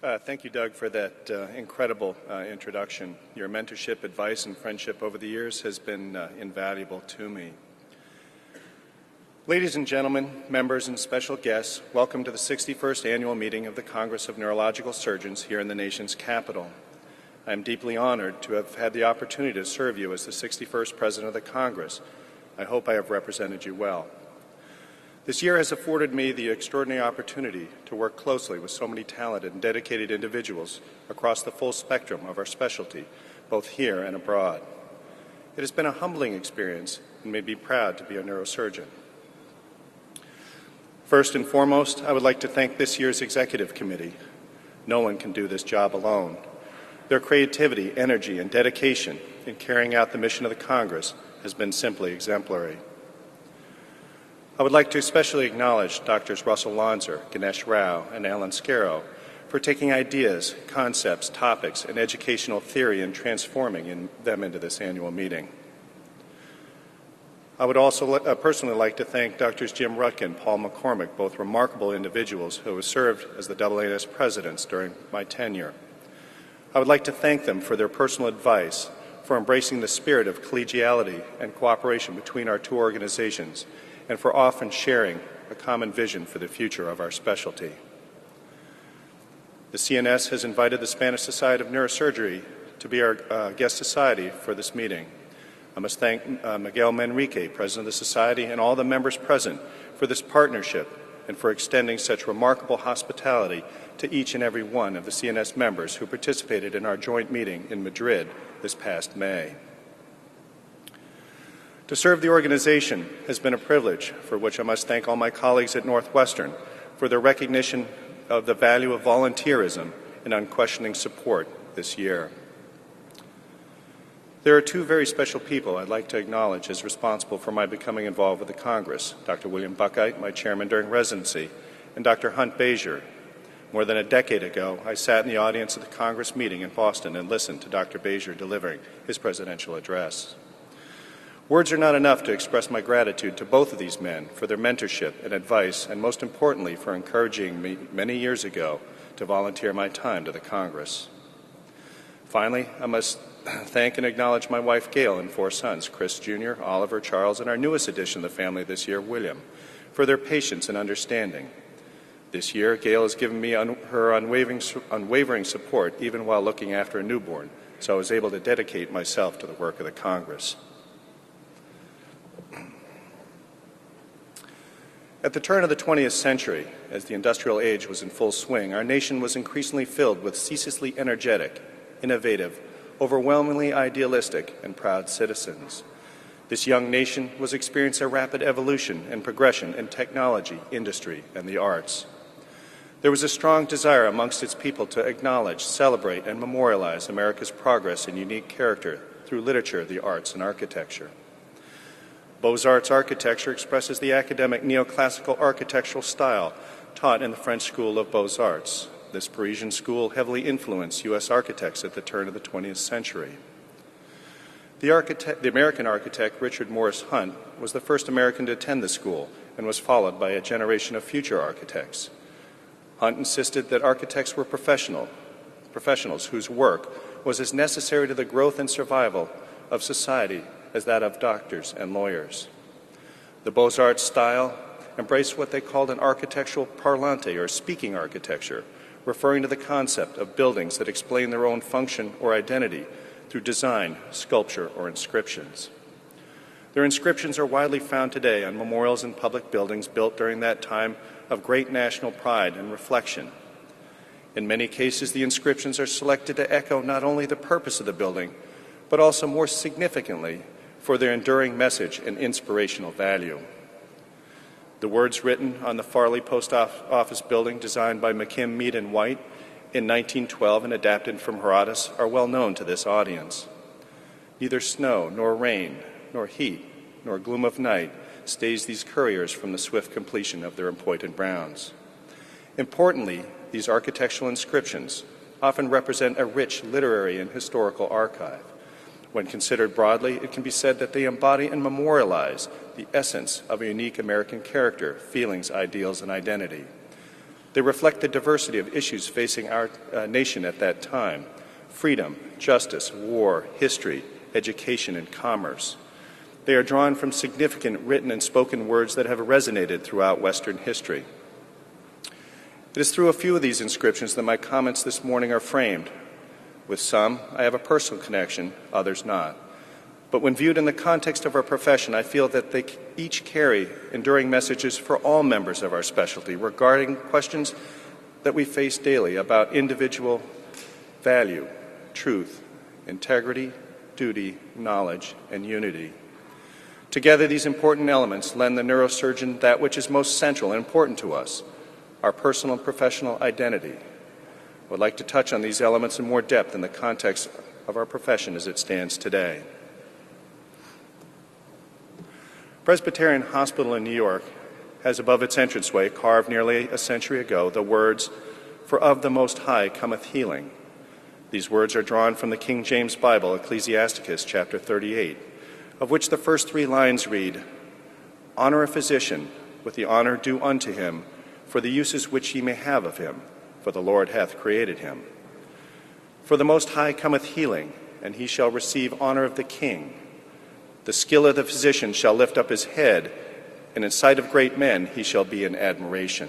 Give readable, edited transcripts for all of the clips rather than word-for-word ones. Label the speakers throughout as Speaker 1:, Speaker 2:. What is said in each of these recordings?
Speaker 1: Thank you, Doug, for that incredible introduction. Your mentorship, advice, and friendship over the years has been invaluable to me. Ladies and gentlemen, members and special guests, welcome to the 61st Annual Meeting of the Congress of Neurological Surgeons here in the nation's capital. I am deeply honored to have had the opportunity to serve you as the 61st President of the Congress. I hope I have represented you well. This year has afforded me the extraordinary opportunity to work closely with so many talented and dedicated individuals across the full spectrum of our specialty, both here and abroad. It has been a humbling experience and made me proud to be a neurosurgeon. First and foremost, I would like to thank this year's Executive Committee. No one can do this job alone. Their creativity, energy, and dedication in carrying out the mission of the Congress has been simply exemplary. I would like to especially acknowledge Drs. Russell Lonser, Ganesh Rao, and Alan Scarrow for taking ideas, concepts, topics, and educational theory and transforming them into this annual meeting. I would also personally like to thank Drs. Jim Rutkin, Paul McCormick, both remarkable individuals who have served as the AANS presidents during my tenure. I would like to thank them for their personal advice, for embracing the spirit of collegiality and cooperation between our two organizations, and for often sharing a common vision for the future of our specialty. The CNS has invited the Spanish Society of Neurosurgery to be our guest society for this meeting. I must thank Miguel Manrique, President of the Society, and all the members present for this partnership and for extending such remarkable hospitality to each and every one of the CNS members who participated in our joint meeting in Madrid this past May. To serve the organization has been a privilege, for which I must thank all my colleagues at Northwestern for their recognition of the value of volunteerism and unquestioning support this year. There are two very special people I'd like to acknowledge as responsible for my becoming involved with the Congress: Dr. William Buckite, my chairman during residency, and Dr. Hunt Bazier. More than a decade ago, I sat in the audience of the Congress meeting in Boston and listened to Dr. Bazier delivering his presidential address. Words are not enough to express my gratitude to both of these men for their mentorship and advice, and most importantly, for encouraging me many years ago to volunteer my time to the Congress. Finally, I must thank and acknowledge my wife, Gail, and 4 sons, Chris Jr., Oliver, Charles, and our newest addition of the family this year, William, for their patience and understanding. This year, Gail has given me her unwavering support even while looking after a newborn, so I was able to dedicate myself to the work of the Congress. At the turn of the 20th century, as the industrial age was in full swing, our nation was increasingly filled with ceaselessly energetic, innovative, overwhelmingly idealistic, and proud citizens. This young nation was experiencing a rapid evolution and progression in technology, industry, and the arts. There was a strong desire amongst its people to acknowledge, celebrate, and memorialize America's progress and unique character through literature, the arts, and architecture. Beaux-Arts architecture expresses the academic neoclassical architectural style taught in the French School of Beaux-Arts. This Parisian school heavily influenced U.S. architects at the turn of the 20th century. The American architect Richard Morris Hunt was the first American to attend the school and was followed by a generation of future architects. Hunt insisted that architects were professionals whose work was as necessary to the growth and survival of society as that of doctors and lawyers. The Beaux-Arts style embraced what they called an architectural parlante, or speaking architecture, referring to the concept of buildings that explain their own function or identity through design, sculpture, or inscriptions. Their inscriptions are widely found today on memorials and public buildings built during that time of great national pride and reflection. In many cases, the inscriptions are selected to echo not only the purpose of the building, but also more significantly for their enduring message and inspirational value. The words written on the Farley Post Office building, designed by McKim, Mead, and White in 1912 and adapted from Herodotus, are well known to this audience. Neither snow, nor rain, nor heat, nor gloom of night stays these couriers from the swift completion of their appointed rounds. Importantly, these architectural inscriptions often represent a rich literary and historical archive. When considered broadly, it can be said that they embody and memorialize the essence of a unique American character, feelings, ideals, and identity. They reflect the diversity of issues facing our nation at that time: freedom, justice, war, history, education, and commerce. They are drawn from significant written and spoken words that have resonated throughout Western history. It is through a few of these inscriptions that my comments this morning are framed. With some, I have a personal connection, others not. But when viewed in the context of our profession, I feel that they each carry enduring messages for all members of our specialty regarding questions that we face daily about individual value, truth, integrity, duty, knowledge, and unity. Together, these important elements lend the neurosurgeon that which is most central and important to us: our personal and professional identity. I would like to touch on these elements in more depth in the context of our profession as it stands today. Presbyterian Hospital in New York has above its entranceway, carved nearly a century ago, the words, "For of the Most High cometh healing." These words are drawn from the King James Bible, Ecclesiasticus chapter 38, of which the first 3 lines read, "Honor a physician with the honor due unto him, for the uses which he may have of him, for the Lord hath created him. For the Most High cometh healing, and he shall receive honor of the king. The skill of the physician shall lift up his head, and in sight of great men he shall be in admiration."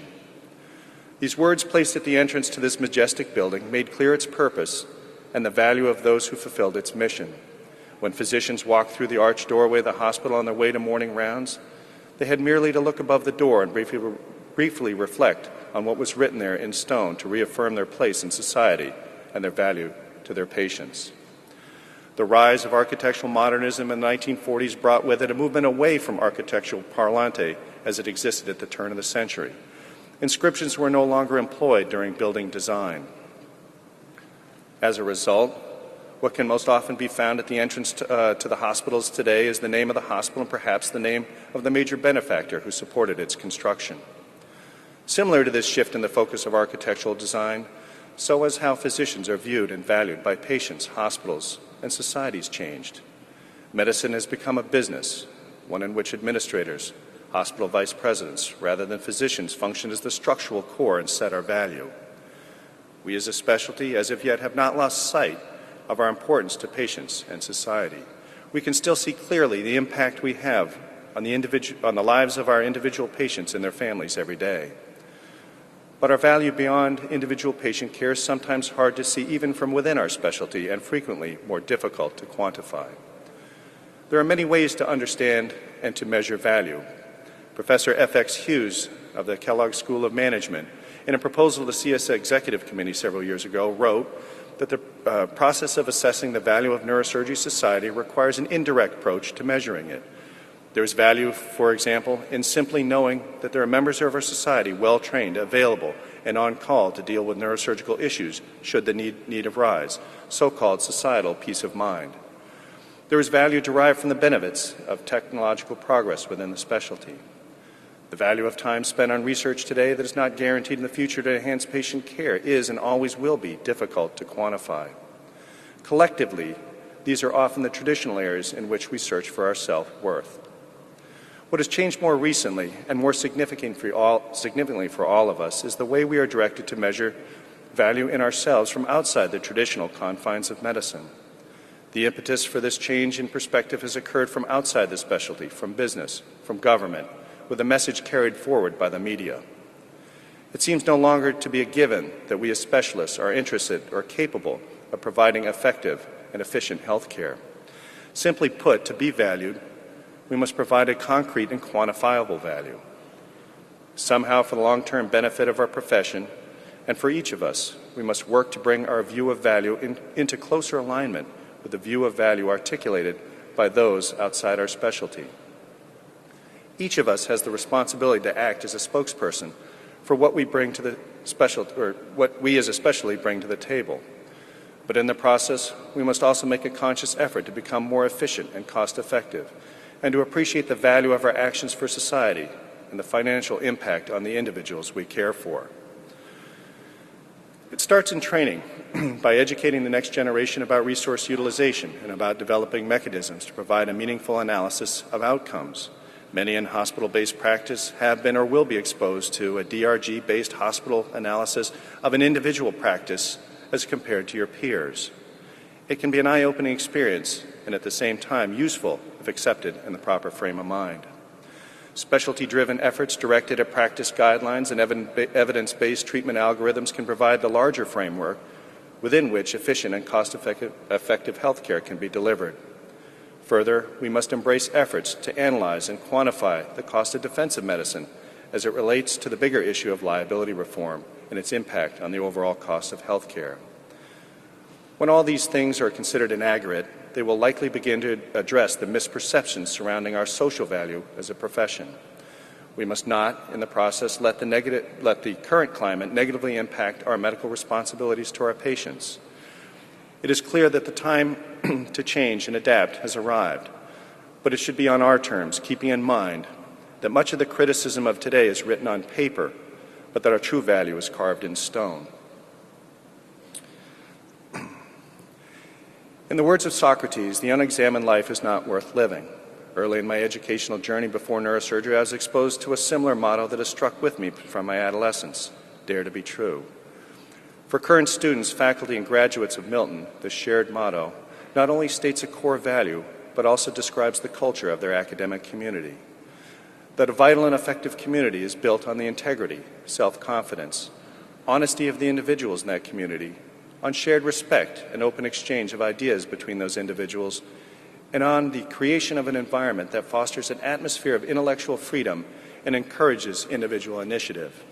Speaker 1: These words placed at the entrance to this majestic building made clear its purpose and the value of those who fulfilled its mission. When physicians walked through the arched doorway of the hospital on their way to morning rounds, they had merely to look above the door and briefly reflect on what was written there in stone to reaffirm their place in society and their value to their patients. The rise of architectural modernism in the 1940s brought with it a movement away from architectural parlante as it existed at the turn of the century. Inscriptions were no longer employed during building design. As a result, what can most often be found at the entrance to the hospitals today is the name of the hospital and perhaps the name of the major benefactor who supported its construction. Similar to this shift in the focus of architectural design, so has how physicians are viewed and valued by patients, hospitals, and societies changed. Medicine has become a business, one in which administrators, hospital vice presidents, rather than physicians, function as the structural core and set our value. We as a specialty, as of yet, have not lost sight of our importance to patients and society. We can still see clearly the impact we have on the lives of our individual patients and their families every day. But our value beyond individual patient care is sometimes hard to see even from within our specialty and frequently more difficult to quantify. There are many ways to understand and to measure value. Professor F.X. Hughes of the Kellogg School of Management, in a proposal to the CS Executive Committee several years ago, wrote that the process of assessing the value of neurosurgery society requires an indirect approach to measuring it. There is value, for example, in simply knowing that there are members of our society well-trained, available, and on call to deal with neurosurgical issues should the need arise, so-called societal peace of mind. There is value derived from the benefits of technological progress within the specialty. The value of time spent on research today that is not guaranteed in the future to enhance patient care is and always will be difficult to quantify. Collectively, these are often the traditional areas in which we search for our self-worth. What has changed more recently and more significantly for all of us is the way we are directed to measure value in ourselves from outside the traditional confines of medicine. The impetus for this change in perspective has occurred from outside the specialty, from business, from government, with a message carried forward by the media. It seems no longer to be a given that we as specialists are interested or capable of providing effective and efficient health care. Simply put, to be valued, we must provide a concrete and quantifiable value. Somehow, for the long-term benefit of our profession and for each of us, we must work to bring our view of value into closer alignment with the view of value articulated by those outside our specialty. Each of us has the responsibility to act as a spokesperson for what we bring to the specialty, or what we as a specialty bring to the table. But in the process, we must also make a conscious effort to become more efficient and cost-effective, and to appreciate the value of our actions for society and the financial impact on the individuals we care for. It starts in training by educating the next generation about resource utilization and about developing mechanisms to provide a meaningful analysis of outcomes. Many in hospital-based practice have been or will be exposed to a DRG-based hospital analysis of an individual practice as compared to your peers. It can be an eye-opening experience and at the same time useful if accepted in the proper frame of mind. Specialty-driven efforts directed at practice guidelines and evidence-based treatment algorithms can provide the larger framework within which efficient and cost-effective health care can be delivered. Further, we must embrace efforts to analyze and quantify the cost of defensive medicine as it relates to the bigger issue of liability reform and its impact on the overall cost of health care. When all these things are considered in aggregate, they will likely begin to address the misperceptions surrounding our social value as a profession. We must not, in the process, let the current climate negatively impact our medical responsibilities to our patients. It is clear that the time to change and adapt has arrived, but it should be on our terms, keeping in mind that much of the criticism of today is written on paper, but that our true value is carved in stone. In the words of Socrates, the unexamined life is not worth living. Early in my educational journey before neurosurgery, I was exposed to a similar motto that has struck with me from my adolescence: dare to be true. For current students, faculty, and graduates of Milton, this shared motto not only states a core value, but also describes the culture of their academic community. That a vital and effective community is built on the integrity, self-confidence, honesty of the individuals in that community, on shared respect and open exchange of ideas between those individuals, and on the creation of an environment that fosters an atmosphere of intellectual freedom and encourages individual initiative.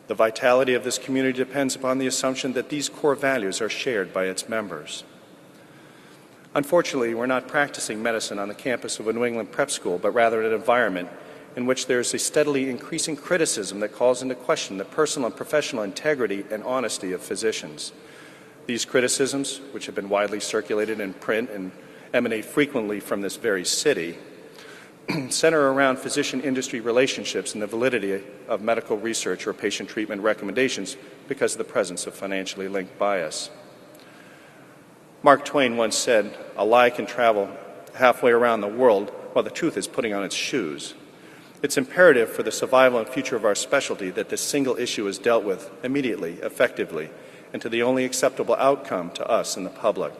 Speaker 1: The vitality of this community depends upon the assumption that these core values are shared by its members. Unfortunately, we're not practicing medicine on the campus of a New England prep school, but rather in an environment in which there is a steadily increasing criticism that calls into question the personal and professional integrity and honesty of physicians. These criticisms, which have been widely circulated in print and emanate frequently from this very city, center around physician-industry relationships and the validity of medical research or patient treatment recommendations because of the presence of financially linked bias. Mark Twain once said, "A lie can travel halfway around the world while the truth is putting on its shoes." It's imperative for the survival and future of our specialty that this single issue is dealt with immediately, effectively, and to the only acceptable outcome to us and the public.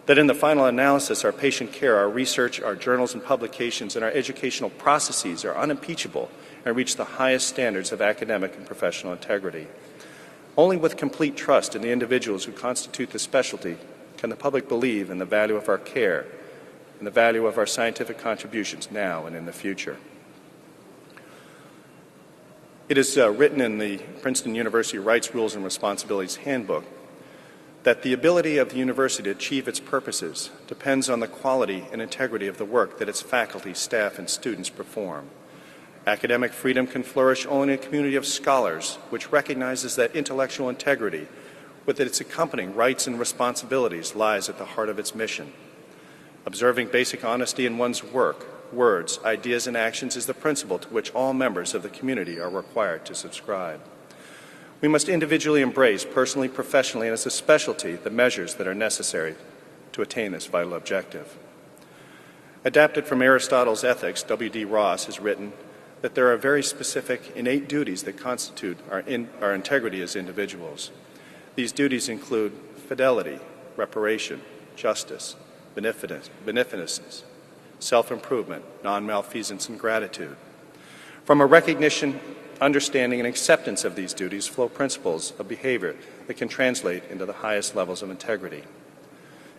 Speaker 1: That in the final analysis, our patient care, our research, our journals and publications, and our educational processes are unimpeachable and reach the highest standards of academic and professional integrity. Only with complete trust in the individuals who constitute the specialty can the public believe in the value of our care and the value of our scientific contributions now and in the future. It is written in the Princeton University Rights, Rules, and Responsibilities Handbook that the ability of the university to achieve its purposes depends on the quality and integrity of the work that its faculty, staff, and students perform. Academic freedom can flourish only in a community of scholars which recognizes that intellectual integrity, with its accompanying rights and responsibilities, lies at the heart of its mission. Observing basic honesty in one's work, words, ideas, and actions is the principle to which all members of the community are required to subscribe. We must individually embrace, personally, professionally, and as a specialty, the measures that are necessary to attain this vital objective. Adapted from Aristotle's Ethics, W.D. Ross has written that there are very specific, innate duties that constitute our integrity as individuals. These duties include fidelity, reparation, justice, beneficence, self-improvement, non-malfeasance, and gratitude. From a recognition, understanding, and acceptance of these duties flow principles of behavior that can translate into the highest levels of integrity.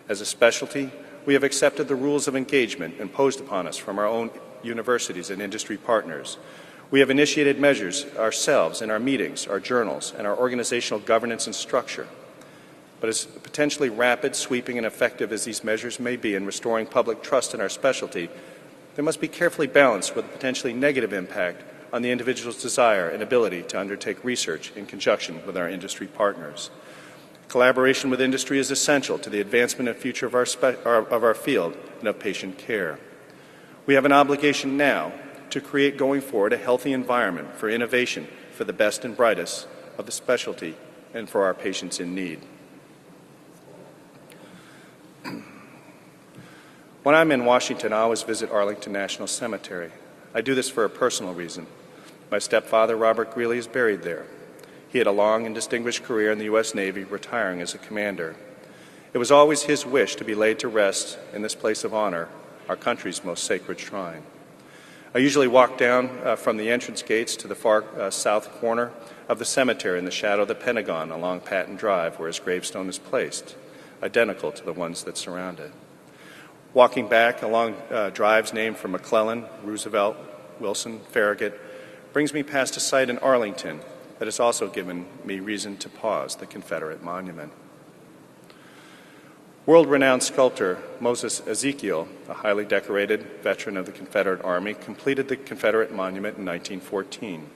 Speaker 1: As a specialty, we have accepted the rules of engagement imposed upon us from our own universities and industry partners. We have initiated measures ourselves in our meetings, our journals, and our organizational governance and structure. But as potentially rapid, sweeping, and effective as these measures may be in restoring public trust in our specialty, they must be carefully balanced with a potentially negative impact on the individual's desire and ability to undertake research in conjunction with our industry partners. Collaboration with industry is essential to the advancement and future of our field and of patient care. We have an obligation now to create going forward a healthy environment for innovation for the best and brightest of the specialty and for our patients in need. When I'm in Washington, I always visit Arlington National Cemetery. I do this for a personal reason. My stepfather, Robert Greeley, is buried there. He had a long and distinguished career in the U.S. Navy, retiring as a commander. It was always his wish to be laid to rest in this place of honor, our country's most sacred shrine. I usually walk down from the entrance gates to the far south corner of the cemetery in the shadow of the Pentagon along Patton Drive, where his gravestone is placed, identical to the ones that surround it. Walking back along drives named for McClellan, Roosevelt, Wilson, Farragut, brings me past a site in Arlington that has also given me reason to pause, the Confederate Monument. World-renowned sculptor Moses Ezekiel, a highly decorated veteran of the Confederate Army, completed the Confederate Monument in 1914.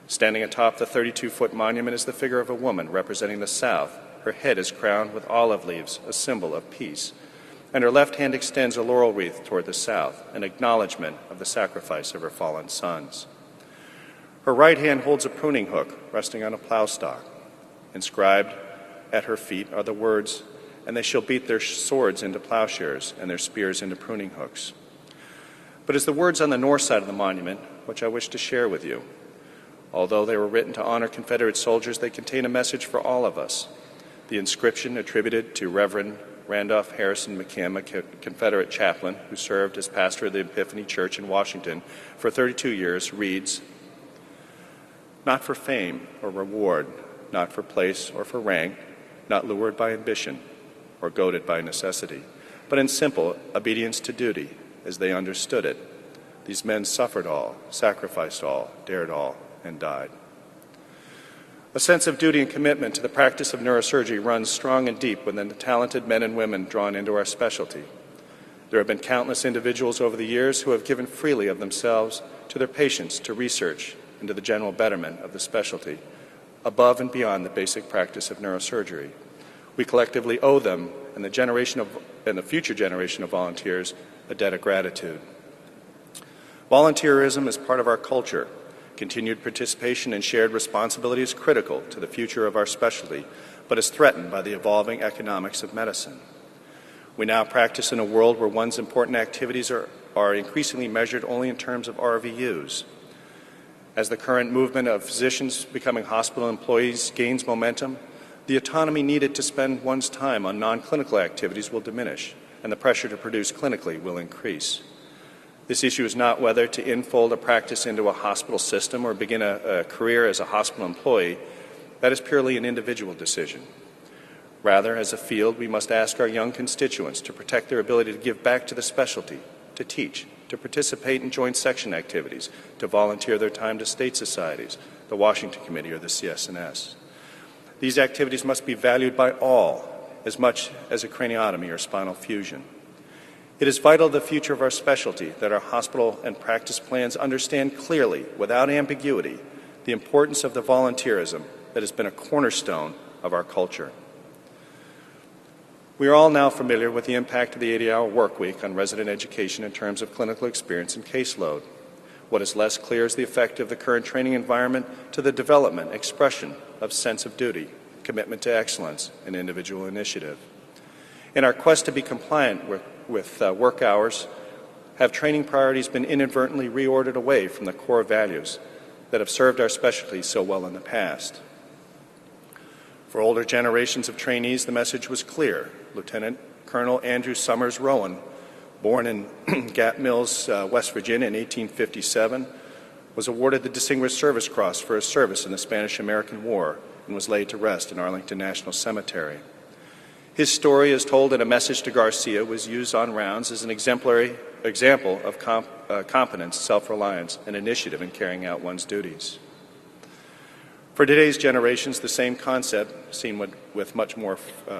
Speaker 1: Standing atop the 32-foot monument is the figure of a woman representing the South. Her head is crowned with olive leaves, a symbol of peace, and her left hand extends a laurel wreath toward the South, an acknowledgement of the sacrifice of her fallen sons. Her right hand holds a pruning hook resting on a plow stalk. Inscribed at her feet are the words, "And they shall beat their swords into plowshares and their spears into pruning hooks." But it's the words on the north side of the monument which I wish to share with you. Although they were written to honor Confederate soldiers, they contain a message for all of us. The inscription, attributed to Reverend Randolph Harrison McKim, a Confederate chaplain who served as pastor of the Epiphany Church in Washington for 32 years, reads, "Not for fame or reward, not for place or for rank, not lured by ambition or goaded by necessity, but in simple obedience to duty as they understood it. These men suffered all, sacrificed all, dared all, and died." A sense of duty and commitment to the practice of neurosurgery runs strong and deep within the talented men and women drawn into our specialty. There have been countless individuals over the years who have given freely of themselves to their patients, to research, and to the general betterment of the specialty, above and beyond the basic practice of neurosurgery. We collectively owe them and the future generation of volunteers a debt of gratitude. Volunteerism is part of our culture. Continued participation and shared responsibility is critical to the future of our specialty, but is threatened by the evolving economics of medicine. We now practice in a world where one's important activities are increasingly measured only in terms of RVUs. As the current movement of physicians becoming hospital employees gains momentum, the autonomy needed to spend one's time on non-clinical activities will diminish, and the pressure to produce clinically will increase. This issue is not whether to infold a practice into a hospital system or begin a career as a hospital employee. That is purely an individual decision. Rather, as a field, we must ask our young constituents to protect their ability to give back to the specialty, to teach, to participate in joint section activities, to volunteer their time to state societies, the Washington Committee, or the CS&S. These activities must be valued by all as much as a craniotomy or spinal fusion. It is vital to the future of our specialty that our hospital and practice plans understand clearly, without ambiguity, the importance of the volunteerism that has been a cornerstone of our culture. We are all now familiar with the impact of the 80-hour work week on resident education in terms of clinical experience and caseload. What is less clear is the effect of the current training environment to the development, expression of sense of duty, commitment to excellence, and individual initiative. In our quest to be compliant with work hours, have training priorities been inadvertently reordered away from the core values that have served our specialty so well in the past? For older generations of trainees, the message was clear. Lieutenant Colonel Andrew Summers Rowan, born in Gap Mills, West Virginia in 1857, was awarded the Distinguished Service Cross for his service in the Spanish-American War and was laid to rest in Arlington National Cemetery. His story, as told in A Message to Garcia, was used on rounds as an exemplary example of competence, self-reliance, and initiative in carrying out one's duties. For today's generations, the same concept, seen with much more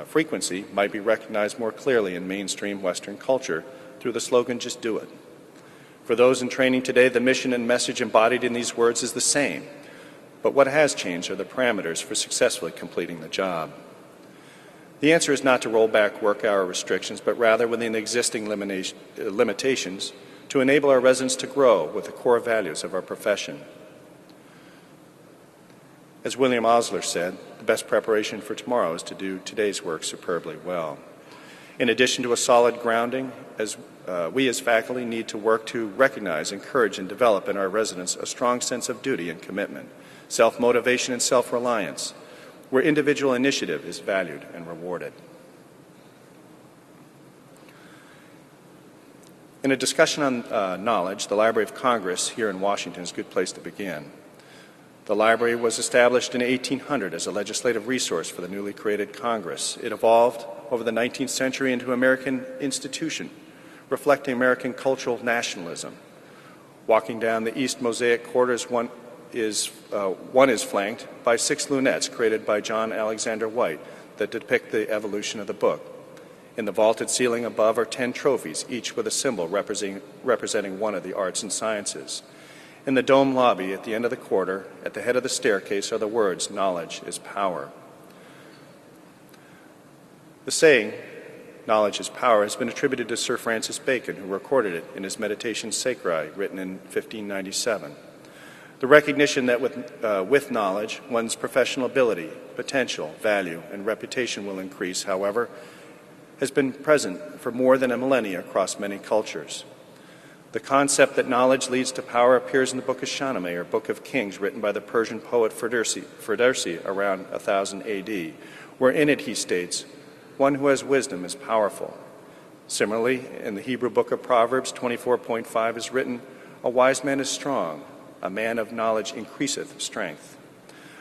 Speaker 1: frequency, might be recognized more clearly in mainstream Western culture through the slogan, "Just do it." For those in training today, the mission and message embodied in these words is the same, but what has changed are the parameters for successfully completing the job. The answer is not to roll back work hour restrictions, but rather within existing limitations to enable our residents to grow with the core values of our profession. As William Osler said, the best preparation for tomorrow is to do today's work superbly well. In addition to a solid grounding, as we as faculty need to work to recognize, encourage, and develop in our residents a strong sense of duty and commitment, self-motivation and self-reliance, where individual initiative is valued and rewarded. In a discussion on knowledge, the Library of Congress here in Washington is a good place to begin. The library was established in 1800 as a legislative resource for the newly created Congress. It evolved over the 19th century into an American institution, reflecting American cultural nationalism. Walking down the East Mosaic quarters, one is flanked by 6 lunettes created by John Alexander White that depict the evolution of the book. In the vaulted ceiling above are 10 trophies, each with a symbol representing one of the arts and sciences. In the dome lobby at the end of the quarter, at the head of the staircase, are the words, "Knowledge is power." The saying, "Knowledge is power," has been attributed to Sir Francis Bacon, who recorded it in his Meditations Sacrae, written in 1597. The recognition that with knowledge, one's professional ability, potential, value, and reputation will increase, however, has been present for more than a millennia across many cultures. The concept that knowledge leads to power appears in the Book of Shahnameh, or Book of Kings, written by the Persian poet Ferdowsi around 1000 AD, where in it he states, "One who has wisdom is powerful." Similarly, in the Hebrew Book of Proverbs 24.5 is written, "A wise man is strong, a man of knowledge increaseth strength."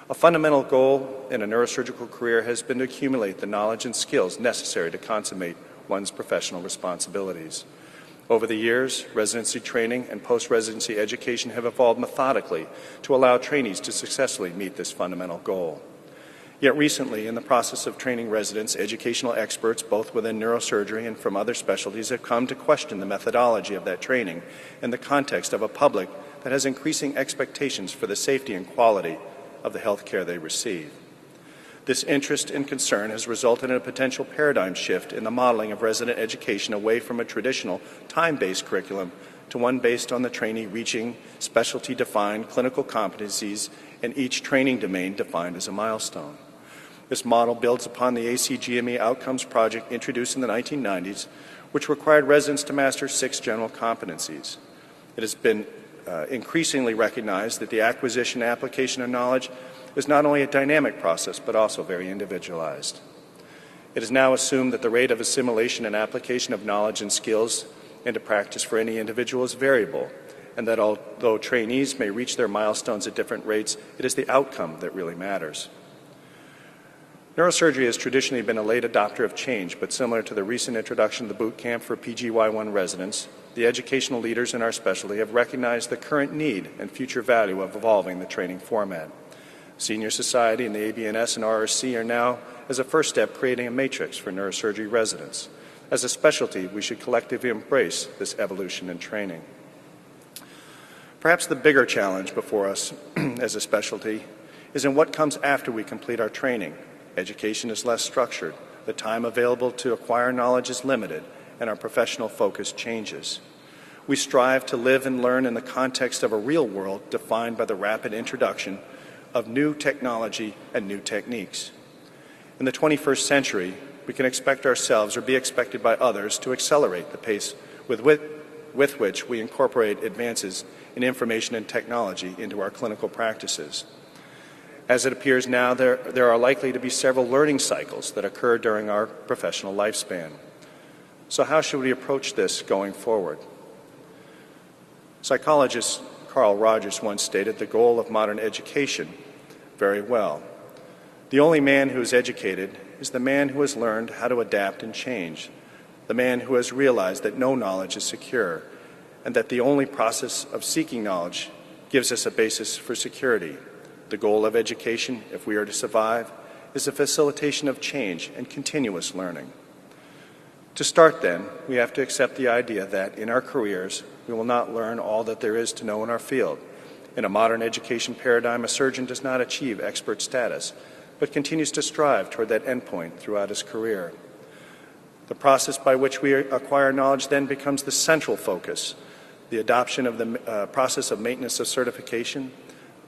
Speaker 1: A fundamental goal in a neurosurgical career has been to accumulate the knowledge and skills necessary to consummate one's professional responsibilities. Over the years, residency training and post-residency education have evolved methodically to allow trainees to successfully meet this fundamental goal. Yet recently, in the process of training residents, educational experts, both within neurosurgery and from other specialties, have come to question the methodology of that training in the context of a public that has increasing expectations for the safety and quality of the health care they receive. This interest and concern has resulted in a potential paradigm shift in the modeling of resident education away from a traditional time-based curriculum to one based on the trainee reaching specialty-defined clinical competencies and each training domain defined as a milestone. This model builds upon the ACGME Outcomes Project introduced in the 1990s, which required residents to master 6 general competencies. It has been increasingly recognized that the acquisition and application of knowledge is not only a dynamic process, but also very individualized. It is now assumed that the rate of assimilation and application of knowledge and skills into practice for any individual is variable, and that although trainees may reach their milestones at different rates, it is the outcome that really matters. Neurosurgery has traditionally been a late adopter of change, but similar to the recent introduction of the boot camp for PGY1 residents, the educational leaders in our specialty have recognized the current need and future value of evolving the training format. Senior Society and the ABNS and RRC are now, as a first step, creating a matrix for neurosurgery residents. As a specialty, we should collectively embrace this evolution in training. Perhaps the bigger challenge before us as a specialty is in what comes after we complete our training. Education is less structured, the time available to acquire knowledge is limited, and our professional focus changes. We strive to live and learn in the context of a real world defined by the rapid introduction of new technology and new techniques. In the 21st century, we can expect ourselves or be expected by others to accelerate the pace with which we incorporate advances in information and technology into our clinical practices. As it appears now, there are likely to be several learning cycles that occur during our professional lifespan. So how should we approach this going forward? Psychologist Carl Rogers once stated the goal of modern education very well. The only man who is educated is the man who has learned how to adapt and change, the man who has realized that no knowledge is secure, and that the only process of seeking knowledge gives us a basis for security. The goal of education, if we are to survive, is the facilitation of change and continuous learning. To start, then, we have to accept the idea that in our careers, we will not learn all that there is to know in our field. In a modern education paradigm, a surgeon does not achieve expert status, but continues to strive toward that endpoint throughout his career. The process by which we acquire knowledge then becomes the central focus. The adoption of the process of maintenance of certification,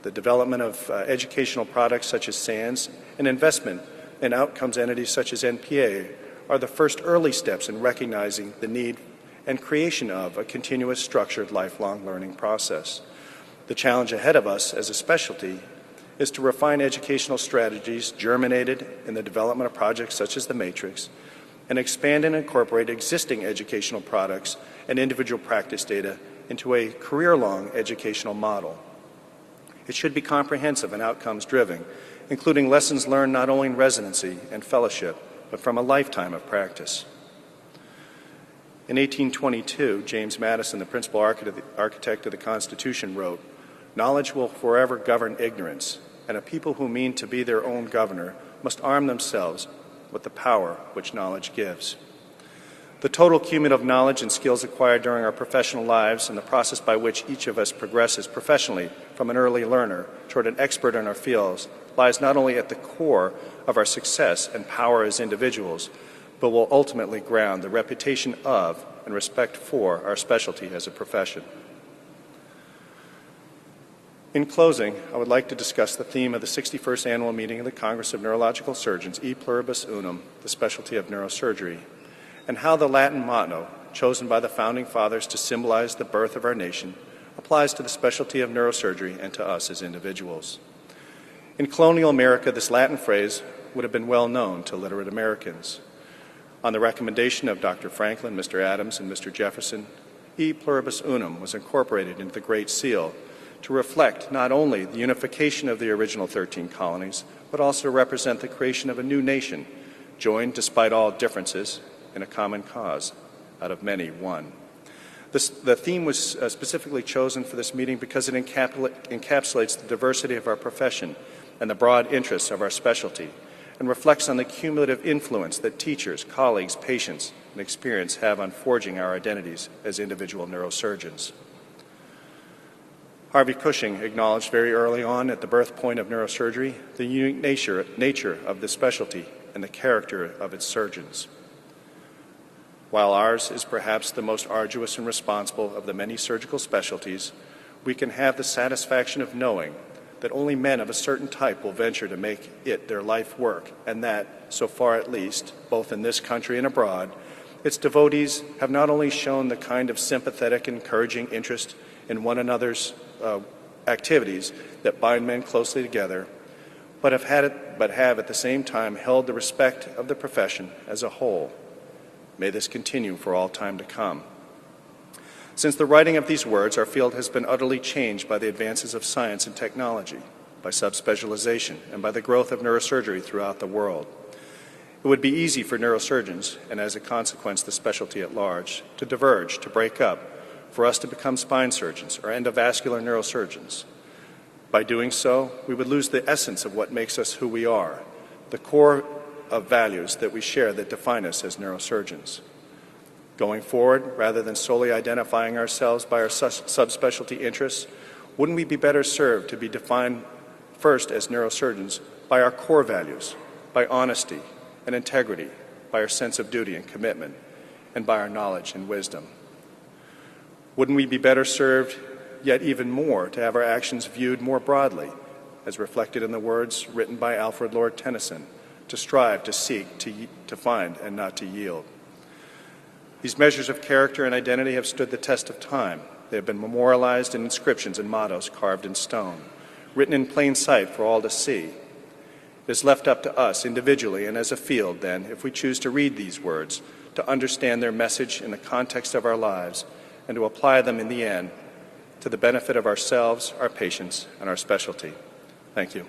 Speaker 1: the development of educational products such as SANS, and investment in outcomes entities such as NPA are the first early steps in recognizing the need and creation of a continuous structured lifelong learning process. The challenge ahead of us as a specialty is to refine educational strategies germinated in the development of projects such as the Matrix and expand and incorporate existing educational products and individual practice data into a career-long educational model. It should be comprehensive and outcomes-driven, including lessons learned not only in residency and fellowship, but from a lifetime of practice. In 1822, James Madison, the principal architect of the Constitution, wrote, "Knowledge will forever govern ignorance, and a people who mean to be their own governor must arm themselves with the power which knowledge gives." The total cumulative knowledge and skills acquired during our professional lives and the process by which each of us progresses professionally from an early learner toward an expert in our fields lies not only at the core of our success and power as individuals, but will ultimately ground the reputation of and respect for our specialty as a profession. In closing, I would like to discuss the theme of the 61st Annual Meeting of the Congress of Neurological Surgeons, E Pluribus Unum, the specialty of neurosurgery, and how the Latin motto, chosen by the Founding Fathers to symbolize the birth of our nation, applies to the specialty of neurosurgery and to us as individuals. In colonial America, this Latin phrase would have been well known to literate Americans. On the recommendation of Dr. Franklin, Mr. Adams, and Mr. Jefferson, E Pluribus Unum was incorporated into the Great Seal to reflect not only the unification of the original 13 colonies, but also to represent the creation of a new nation, joined despite all differences in a common cause, out of many one. The theme was specifically chosen for this meeting because it encapsulates the diversity of our profession and the broad interests of our specialty, and reflects on the cumulative influence that teachers, colleagues, patients, and experience have on forging our identities as individual neurosurgeons. Harvey Cushing acknowledged very early on at the birth point of neurosurgery the unique nature of this specialty and the character of its surgeons. While ours is perhaps the most arduous and responsible of the many surgical specialties, we can have the satisfaction of knowing that only men of a certain type will venture to make it their life work, and that, so far at least, both in this country and abroad, its devotees have not only shown the kind of sympathetic and encouraging interest in one another's activities that bind men closely together, but have at the same time held the respect of the profession as a whole. May this continue for all time to come. Since the writing of these words, our field has been utterly changed by the advances of science and technology, by subspecialization, and by the growth of neurosurgery throughout the world. It would be easy for neurosurgeons, and as a consequence the specialty at large, to diverge, to break up, for us to become spine surgeons or endovascular neurosurgeons. By doing so, we would lose the essence of what makes us who we are, the core of values that we share that define us as neurosurgeons. Going forward, rather than solely identifying ourselves by our subspecialty interests, wouldn't we be better served to be defined first as neurosurgeons by our core values, by honesty and integrity, by our sense of duty and commitment, and by our knowledge and wisdom? Wouldn't we be better served, yet even more, to have our actions viewed more broadly, as reflected in the words written by Alfred Lord Tennyson, to strive, to seek, to find, and not to yield? These measures of character and identity have stood the test of time. They have been memorialized in inscriptions and mottos carved in stone, written in plain sight for all to see. It is left up to us individually and as a field, then, if we choose to read these words, to understand their message in the context of our lives, and to apply them in the end to the benefit of ourselves, our patients, and our specialty. Thank you.